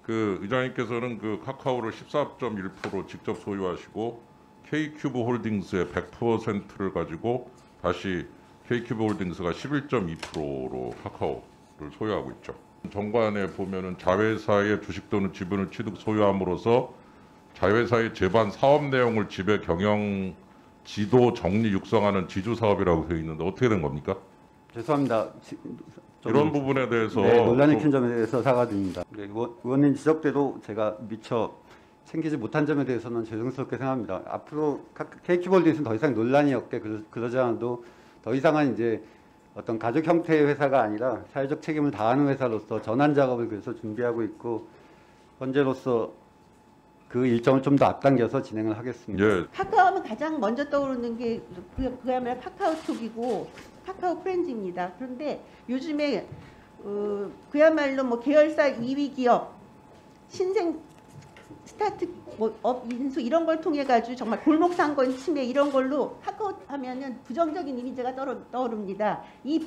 그 의장님께서는 그 카카오를 14.1% 직접 소유하시고 K큐브 홀딩스의 100%를 가지고 다시 K큐브 홀딩스가 11.2%로 카카오를 소유하고 있죠. 정관에 보면은 자회사의 주식 또는 지분을 취득 소유함으로써 자회사의 제반 사업 내용을 지배 경영 지도 정리 육성하는 지주 사업이라고 되어 있는데 어떻게 된 겁니까? 죄송합니다. 이런 부분에 대해서 논란이 큰 점에 대해서 사과드립니다. 의원님 지적대로 제가 미처 챙기지 못한 점에 대해서는 죄송스럽게 생각합니다. 앞으로 K큐브홀딩스는 더 이상 논란이 없게 그러지 않아도 더 이상은 이제 어떤 가족 형태의 회사가 아니라 사회적 책임을 다하는 회사로서 전환 작업을 그래서 준비하고 있고 현재로서 그 일정을 좀 더 앞당겨서 진행을 하겠습니다. 예. 카카오하면 가장 먼저 떠오르는 게 그야말로 카카오톡이고 카카오 프렌즈입니다. 그런데 요즘에 그야말로 뭐 계열사 2위 기업 신생 스타트업 인수 이런 걸 통해 가지고 정말 골목 상권 침해 이런 걸로 카카오 하면은 부정적인 이미지가 떠오릅니다. 이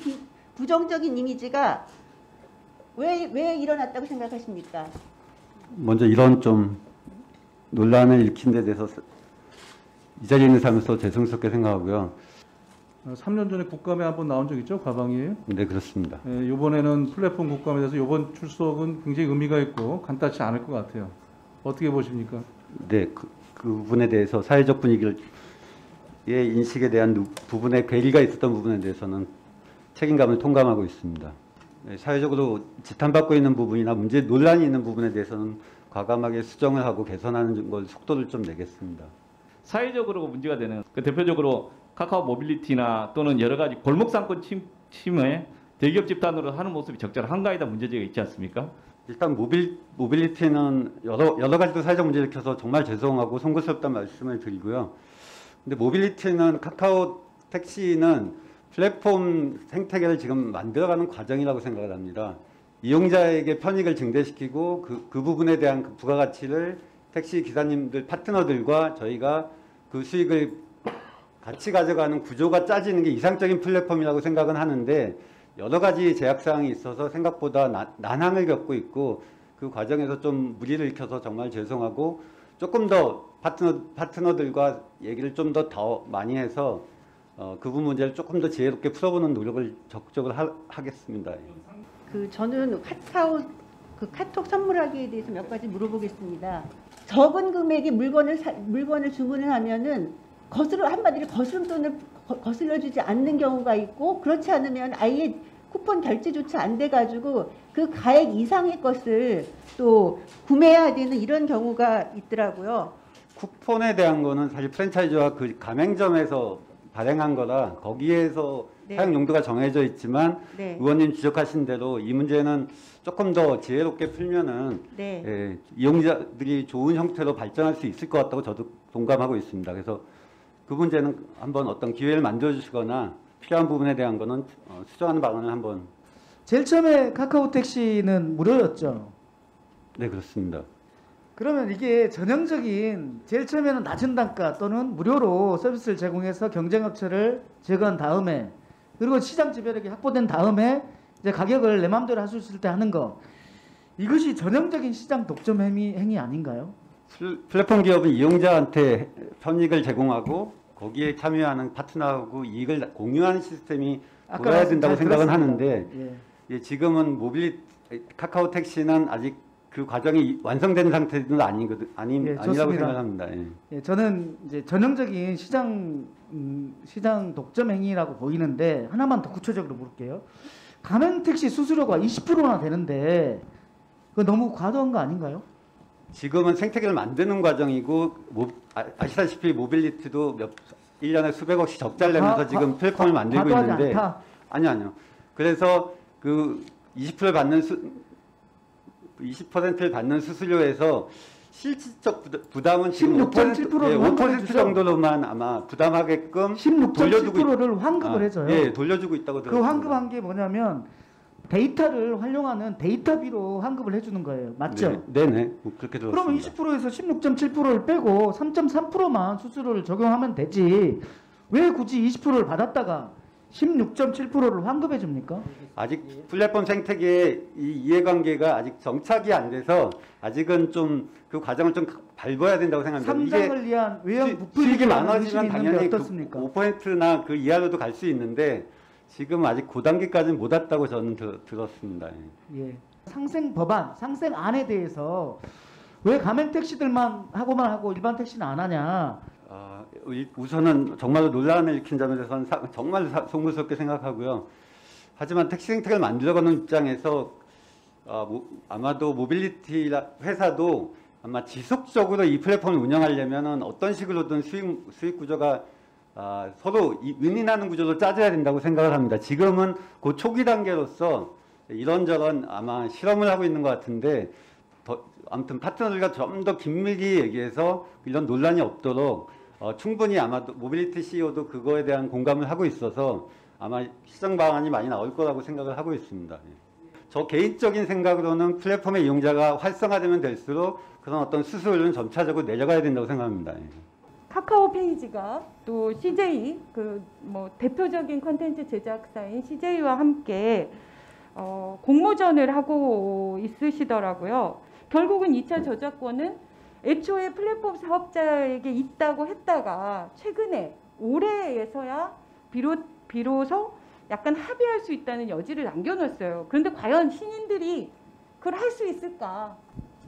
부정적인 이미지가 왜 일어났다고 생각하십니까? 먼저 이런 좀 논란을 일으킨 데 대해서 이 자리에 있는 사람으로서 죄송스럽게 생각하고요. 3년 전에 국감에 한번 나온 적 있죠? 가방이에요? 네, 그렇습니다. 이번에는 플랫폼 국감에 대해서 이번 출석은 굉장히 의미가 있고 간단치 않을 것 같아요. 어떻게 보십니까? 네, 그 부분에 대해서 사회적 분위기의 인식에 대한 부분에 괴리가 있었던 부분에 대해서는 책임감을 통감하고 있습니다. 네, 사회적으로 지탄받고 있는 부분이나 논란이 있는 부분에 대해서는 과감하게 수정을 하고 개선하는 걸 속도를 좀 내겠습니다. 사회적으로 문제가 되는 대표적으로 카카오 모빌리티나 또는 여러 가지 골목상권 침해 대기업 집단으로 하는 모습이 적절 한가하다 문제제가 있지 않습니까? 일단 모빌리티는 여러 가지도 사회적 문제를 일으켜서 정말 죄송하고 송구스럽다는 말씀을 드리고요. 근데 모빌리티는 카카오 택시는 플랫폼 생태계를 지금 만들어가는 과정이라고 생각을 합니다. 이용자에게 편익을 증대시키고 그 부분에 대한 그 부가가치를 택시 기사님들 파트너들과 저희가 그 수익을 같이 가져가는 구조가 짜지는 게 이상적인 플랫폼이라고 생각은 하는데 여러 가지 제약사항이 있어서 생각보다 난항을 겪고 있고 그 과정에서 좀 무리를 일으켜서 정말 죄송하고 조금 더 파트너들과 얘기를 좀 더 많이 해서 그 부분 문제를 조금 더 지혜롭게 풀어보는 노력을 적극적으로 하겠습니다. 저는 카톡 선물하기에 대해서 몇 가지 물어보겠습니다. 적은 금액의 물건을 주문을 하면은 한마디로 거스름돈을 거슬러주지 않는 경우가 있고 그렇지 않으면 아예 쿠폰 결제조차 안 돼가지고 그 가액 이상의 것을 또 구매해야 되는 이런 경우가 있더라고요. 쿠폰에 대한 거는 사실 프랜차이즈와 그 가맹점에서 발행한 거라 거기에서 네. 사용 용도가 정해져 있지만 네. 의원님 지적하신 대로 이 문제는 조금 더 지혜롭게 풀면은 네. 이용자들이 좋은 형태로 발전할 수 있을 것 같다고 저도 동감하고 있습니다. 그래서 그 문제는 한번 어떤 기회를 만들어 주시거나 필요한 부분에 대한 거는 수정하는 방안을 한번. 제일 처음에 카카오 택시는 무료였죠. 네, 그렇습니다. 그러면 이게 전형적인 제일 처음에는 낮은 단가 또는 무료로 서비스를 제공해서 경쟁업체를 제거한 다음에 그리고 시장 지배력이 확보된 다음에 이제 가격을 내 마음대로 할 수 있을 때 하는 거, 이것이 전형적인 시장 독점 행위 아닌가요? 플랫폼 기업은 이용자한테 편익을 제공하고 거기에 참여하는 파트너하고 이익을 공유하는 시스템이 돌아야 된다고 생각은 하는데 예, 지금은 카카오 택시는 아직 그 과정이 완성된 상태는 아니라고 생각합니다. 예. 예, 저는 이제 전형적인 시장 독점 행위라고 보이는데 하나만 더 구체적으로 물을게요. 가맹 택시 수수료가 20%나 되는데 그거 너무 과도한 거 아닌가요? 지금은 생태계를 만드는 과정이고 아시다시피 모빌리티도 1년에 수백억씩 적자를 내면서 지금 플랫폼을 만들고 있는데 아니요. 그래서 그 20%를 받는 수수료에서 실질적 부담은 지금 5% 정도로만 아마 부담하게끔 16.7%를 환급을 해줘요. 예, 돌려주고 있다고 들었습니다. 그 환급한 게 뭐냐면 데이터를 활용하는 데이터비로 환급을 해주는 거예요. 맞죠? 네네. 그렇게 들었습니다. 그러면 20%에서 16.7%를 빼고 3.3%만 수수료를 적용하면 되지. 왜 굳이 20%를 받았다가 16.7%를 환급해 줍니까? 아직 플랫폼 생태계의 이 이해관계가 아직 정착이 안 돼서 아직은 좀 그 과정을 좀 밟아야 된다고 생각합니다. 상장을 위한 외형 수익이 부풀리기 많아지면 있는데 당연히 어떻습니까? 5%나 그 이하로도 갈 수 있는데 지금 아직 그 단계까지는 못 왔다고 저는 들었습니다. 예. 상생 법안, 상생안에 대해서 왜 가맹 택시들만 하고만 하고 일반 택시는 안 하냐? 우선은 정말로 논란을 일으킨 점에 대해서는 정말 송구스럽게 생각하고요. 하지만 택시 생태계를 만들어가는 입장에서 아마도 모빌리티 회사도 아마 지속적으로 이 플랫폼을 운영하려면 어떤 식으로든 수익 구조가 서로 윈윈하는 구조로 짜져야 된다고 생각을 합니다. 지금은 그 초기 단계로서 이런저런 아마 실험을 하고 있는 것 같은데 아무튼 파트너들과 좀 더 긴밀히 얘기해서 이런 논란이 없도록 충분히 아마도 모빌리티 CEO도 그거에 대한 공감을 하고 있어서 아마 시장 방안이 많이 나올 거라고 생각을 하고 있습니다. 저 개인적인 생각으로는 플랫폼의 이용자가 활성화되면 될수록 그런 어떤 수수료는 점차적으로 내려가야 된다고 생각합니다. 카카오 페이지가 또 CJ 대표적인 콘텐츠 제작사인 CJ와 함께 공모전을 하고 있으시더라고요. 결국은 2차 저작권은 애초에 플랫폼 사업자에게 있다고 했다가 최근에 올해에서야 비로소 약간 합의할 수 있다는 여지를 남겨놓았어요. 그런데 과연 신인들이 그걸 할 수 있을까?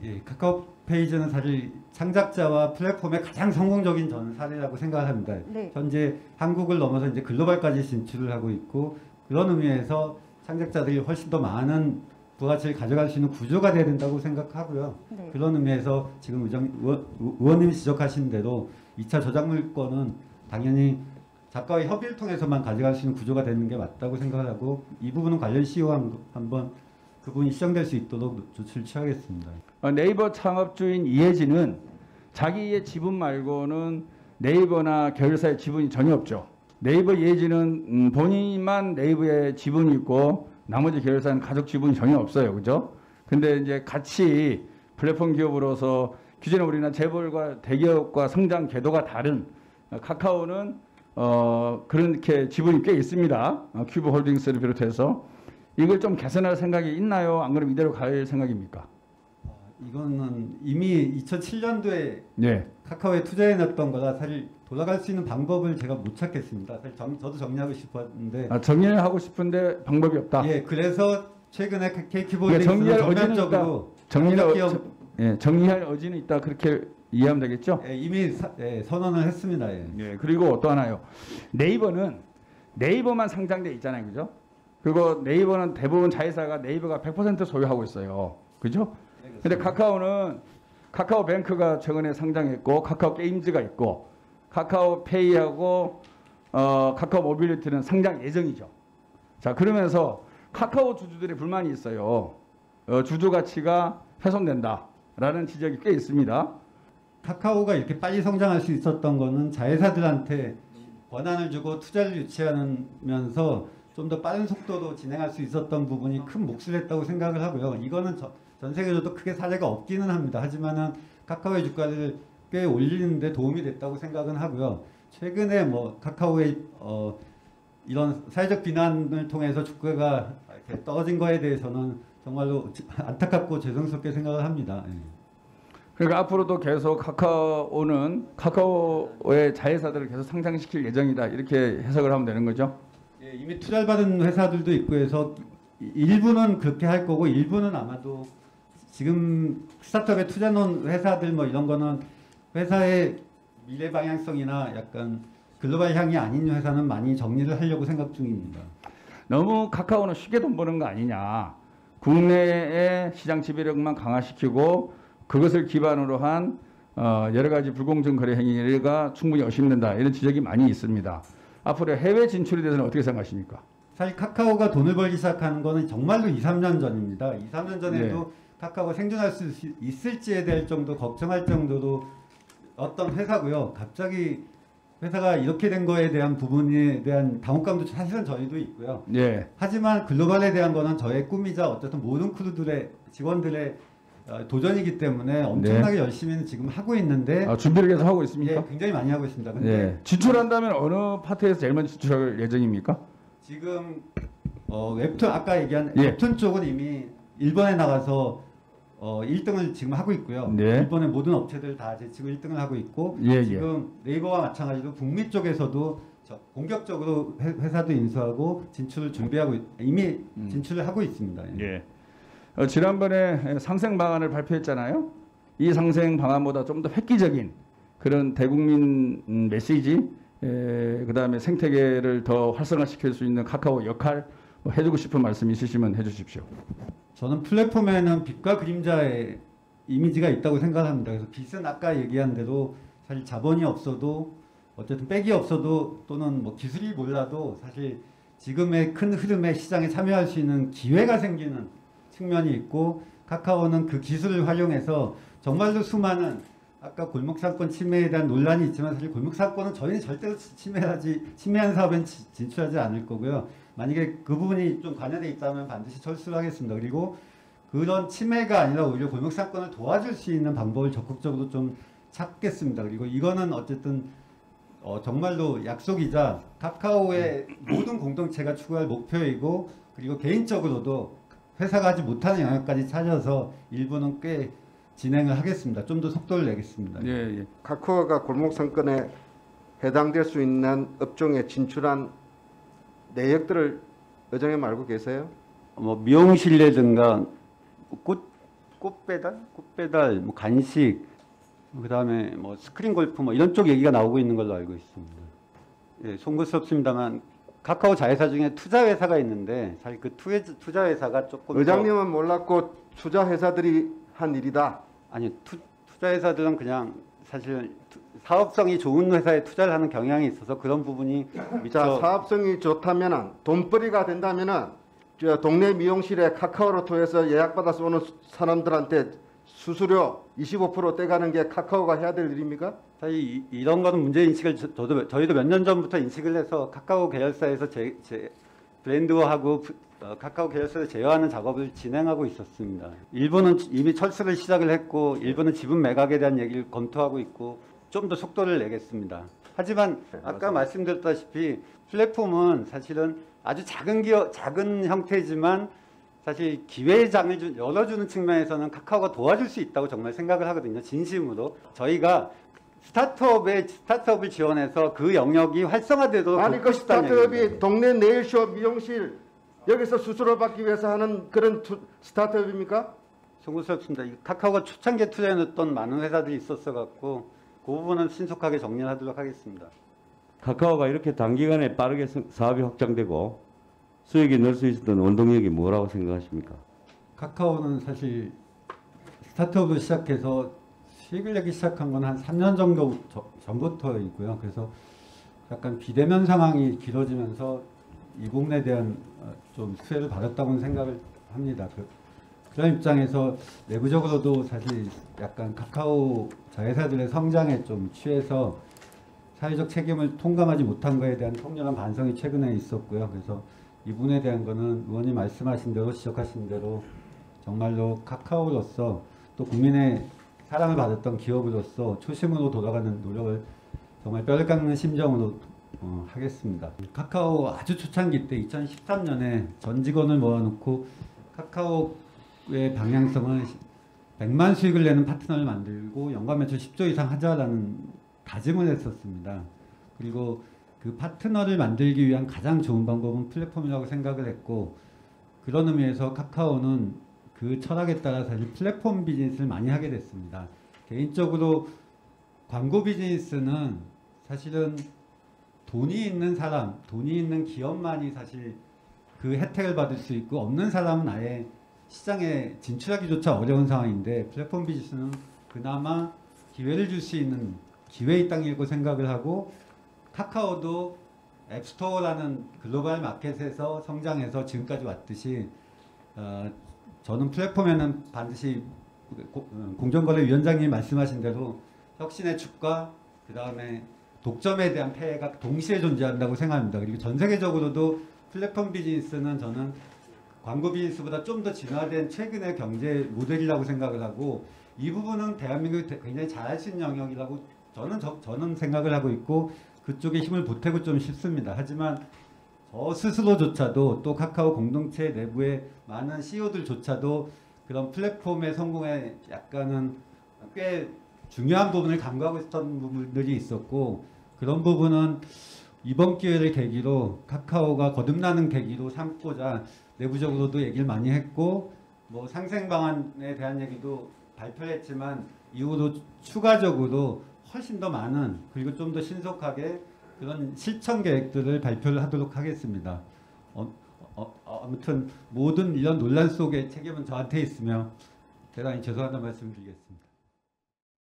예, 카카오 페이지는 사실 창작자와 플랫폼의 가장 성공적인 전 사례라고 생각을 합니다. 네. 현재 한국을 넘어서 이제 글로벌까지 진출을 하고 있고 그런 의미에서 창작자들이 훨씬 더 많은 부가치를 가져갈 수 있는 구조가 돼야 된다고 생각하고요. 네. 그런 의미에서 지금 의원님이 지적하신 대로 2차 저작물권은 당연히 작가와 협의를 통해서만 가져갈 수 있는 구조가 되는 게 맞다고 생각을 하고 이 부분은 관련 CEO와 한번 그 부분이 시정될 수 있도록 조치를 취하겠습니다. 네이버 창업주인 이혜진은 자기의 지분 말고는 네이버나 계열사의 지분이 전혀 없죠. 네이버 이혜진은 본인만 네이버에 지분이 있고 나머지 계열사는 가족 지분이 전혀 없어요. 그죠? 근데 이제 같이 플랫폼 기업으로서 기존에 우리나라 재벌과 대기업과 성장 궤도가 다른 카카오는 그렇게 지분이 꽤 있습니다. 큐브 홀딩스를 비롯해서 이걸 좀 개선할 생각이 있나요? 안 그러면 이대로 갈 생각입니까? 이거는 이미 2007년도에 네. 카카오에 투자해놨던 거라 사실 돌아갈 수 있는 방법을 제가 못 찾겠습니다. 사실 저도 정리하고 싶었는데 정리를 하고 싶은데 방법이 없다. 예, 그래서 최근에 KQ홀딩스는 정리할 여지는 있다 그렇게 이해하면 되겠죠? 예, 이미 선언을 했습니다. 예. 네, 그리고 또 하나요. 네이버는 네이버만 상장돼 있잖아요, 그죠? 그리고 네이버는 대부분 자회사가 네이버가 100% 소유하고 있어요, 그죠? 근데 카카오는 카카오뱅크가 최근에 상장했고 카카오 게임즈가 있고 카카오페이하고 카카오 모빌리티는 상장 예정이죠. 자, 그러면서 카카오 주주들의 불만이 있어요. 주주 가치가 훼손된다라는 지적이 꽤 있습니다. 카카오가 이렇게 빨리 성장할 수 있었던 거는 자회사들한테 권한을 주고 투자를 유치하면서 좀 더 빠른 속도로 진행할 수 있었던 부분이 큰 몫을 했다고 생각을 하고요. 이거는 전 세계적으로 크게 사례가 없기는 합니다. 하지만은 카카오의 주가를 꽤 올리는데 도움이 됐다고 생각은 하고요. 최근에 카카오의 이런 사회적 비난을 통해서 주가가 이렇게 떨어진 거에 대해서는 정말로 안타깝고 죄송스럽게 생각을 합니다. 예. 그러니까 앞으로도 계속 카카오는 카카오의 자회사들을 계속 상장시킬 예정이다 이렇게 해석을 하면 되는 거죠? 예, 이미 투자를 받은 회사들도 있고 해서 일부는 그렇게 할 거고 일부는 아마도 지금 스타트업에 투자 놓은 회사들 이런 거는 회사의 미래 방향성이나 약간 글로벌 향이 아닌 회사는 많이 정리를 하려고 생각 중입니다. 너무 카카오는 쉽게 돈 버는 거 아니냐. 국내의 시장 지배력만 강화시키고 그것을 기반으로 한 여러 가지 불공정 거래 행위가 충분히 의심된다. 이런 지적이 많이 있습니다. 앞으로 해외 진출에 대해서는 어떻게 생각하십니까? 사실 카카오가 돈을 벌기 시작하는 거는 정말로 2, 3년 전입니다. 2, 3년 전에도 카카오가 생존할 수 있을지에 대할 정도 걱정할 정도로 어떤 회사고요. 갑자기 회사가 이렇게 된 거에 대한 부분에 대한 당혹감도 사실은 저희도 있고요. 예. 하지만 글로벌에 대한 거는 저의 꿈이자 어쨌든 모든 크루들의 직원들의 도전이기 때문에 엄청나게 열심히는 지금 하고 있는데 준비를 계속 하고 있습니까? 예, 굉장히 많이 하고 있습니다. 근데 예. 진출한다면 어느 파트에서 제일 먼저 진출할 예정입니까? 지금 웹툰 아까 얘기한 예. 웹툰 쪽은 이미 일본에 나가서 1등을 지금 하고 있고요. 네. 일본의 모든 업체들 다 지금 1등을 하고 있고 예, 지금 네이버와 마찬가지로 북미 쪽에서도 본격적으로 회사도 인수하고 진출을 준비하고 이미 진출을 하고 있습니다. 예. 예. 지난번에 상생 방안을 발표했잖아요. 이 상생 방안보다 좀 더 획기적인 그런 대국민 메시지, 그다음에 생태계를 더 활성화시킬 수 있는 카카오 역할 해주고 싶은 말씀 있으시면 해주십시오. 저는 플랫폼에는 빛과 그림자의 이미지가 있다고 생각합니다. 그래서 빛은 아까 얘기한 대로 사실 자본이 없어도 어쨌든 백이 없어도 또는 뭐 기술이 몰라도 사실 지금의 큰 흐름에 시장에 참여할 수 있는 기회가 생기는 측면이 있고 카카오는 그 기술을 활용해서 정말로 수많은 아까 골목상권 침해에 대한 논란이 있지만 사실 골목상권은 저희는 절대로 침해한 사업엔 진출하지 않을 거고요. 만약에 그 부분이 좀 관여돼 있다면 반드시 철수를 하겠습니다. 그리고 그런 침해가 아니라 오히려 골목상권을 도와줄 수 있는 방법을 적극적으로 좀 찾겠습니다. 그리고 이거는 어쨌든 정말로 약속이자 카카오의 모든 공동체가 추구할 목표이고 그리고 개인적으로도 회사가 하지 못하는 영역까지 찾아서 일부는 꽤 진행을 하겠습니다. 좀 더 속도를 내겠습니다. 예, 예. 카카오가 골목상권에 해당될 수 있는 업종에 진출한 내역들을 의장님 알고 계세요? 뭐 미용실이라든가 꽃 배달, 뭐 간식, 그다음에 뭐 스크린 골프 뭐 이런 쪽 얘기가 나오고 있는 걸로 알고 있습니다. 예, 송구스럽습니다만 카카오 자회사 중에 투자 회사가 있는데 사실 그 투자 회사가 조금 의장님은 몰랐고 투자 회사들이 한 일이다. 아니 투자 회사들은 그냥 사실 사업성이 좋은 회사에 투자를 하는 경향이 있어서 그런 부분이 자, 사업성이 좋다면은 돈벌이가 된다면은 저 동네 미용실에 카카오를 통해서 예약받아서 오는 사람들한테 수수료 25% 떼가는 게 카카오가 해야 될 일입니까? 사실 이런 거는 문제 인식을 저희도 몇 년 전부터 인식을 해서 카카오 계열사에서 브랜드화하고 카카오 계열사를 제어하는 작업을 진행하고 있었습니다. 일본은 이미 철수를 시작을 했고 일본은 지분 매각에 대한 얘기를 검토하고 있고 좀 더 속도를 내겠습니다. 하지만 아까 말씀드렸다시피 플랫폼은 사실은 아주 작은 형태지만 사실 기회의 장을 열어주는 측면에서는 카카오가 도와줄 수 있다고 정말 생각을 하거든요. 진심으로. 저희가 스타트업을 지원해서 그 영역이 활성화되도록 아니 그 스타트업이 동네 네일숍 미용실 여기서 수수료 받기 위해서 하는 그런 스타트업입니까? 송구스럽습니다. 카카오가 초창기에 투자해놨던 많은 회사들이 있었어 갖고 그 부분은 신속하게 정리를 하도록 하겠습니다. 카카오가 이렇게 단기간에 빠르게 사업이 확장되고 수익이 늘 수 있었던 원동력이 뭐라고 생각하십니까? 카카오는 사실 스타트업을 시작해서 수익을 내기 시작한 건 한 3년 정도 전부터이고요. 그래서 약간 비대면 상황이 길어지면서 이 부분에 대한 좀 수혜를 받았다고는 생각을 합니다. 그런 입장에서 내부적으로도 사실 약간 카카오 자회사들의 성장에 좀 취해서 사회적 책임을 통감하지 못한 것에 대한 통렬한 반성이 최근에 있었고요. 그래서 이 부분에 대한 거는 의원님 말씀하신 대로 지적하신 대로 정말로 카카오로서 또 국민의 사랑을 받았던 기업으로서 초심으로 돌아가는 노력을 정말 뼈를 깎는 심정으로 하겠습니다. 카카오 아주 초창기 때 2013년에 전 직원을 모아놓고 카카오의 방향성을 100만 수익을 내는 파트너를 만들고 연간 매출 10조 이상 하자라는 다짐을 했었습니다. 그리고 그 파트너를 만들기 위한 가장 좋은 방법은 플랫폼이라고 생각을 했고 그런 의미에서 카카오는 그 철학에 따라 사실 플랫폼 비즈니스를 많이 하게 됐습니다. 개인적으로 광고 비즈니스는 사실은 돈이 있는 사람, 돈이 있는 기업만이 사실 그 혜택을 받을 수 있고 없는 사람은 아예 시장에 진출하기조차 어려운 상황인데 플랫폼 비즈니스는 그나마 기회를 줄 수 있는 기회의 땅이라고 생각을 하고 카카오도 앱스토어라는 글로벌 마켓에서 성장해서 지금까지 왔듯이 저는 플랫폼에는 반드시 공정거래위원장님이 말씀하신 대로 혁신의 축과 그 다음에 독점에 대한 폐해가 동시에 존재한다고 생각합니다. 그리고 전 세계적으로도 플랫폼 비즈니스는 저는 광고 비즈니스보다 좀 더 진화된 최근의 경제 모델이라고 생각을 하고 이 부분은 대한민국이 굉장히 잘할 수 있는 영역이라고 저는 생각을 하고 있고 그쪽에 힘을 보태고 좀 싶습니다. 하지만 저 스스로조차도 또 카카오 공동체 내부의 많은 CEO들조차도 그런 플랫폼의 성공에 약간은 꽤 중요한 부분을 간과하고 있었던 부분들이 있었고, 그런 부분은 이번 기회를 계기로 카카오가 거듭나는 계기로 삼고자 내부적으로도 얘기를 많이 했고, 뭐 상생 방안에 대한 얘기도 발표를 했지만 이후로 추가적으로 훨씬 더 많은, 그리고 좀 더 신속하게 그런 실천 계획들을 발표를 하도록 하겠습니다. 아무튼 모든 이런 논란 속에 책임은 저한테 있으며 대단히 죄송하다는 말씀을 드리겠습니다.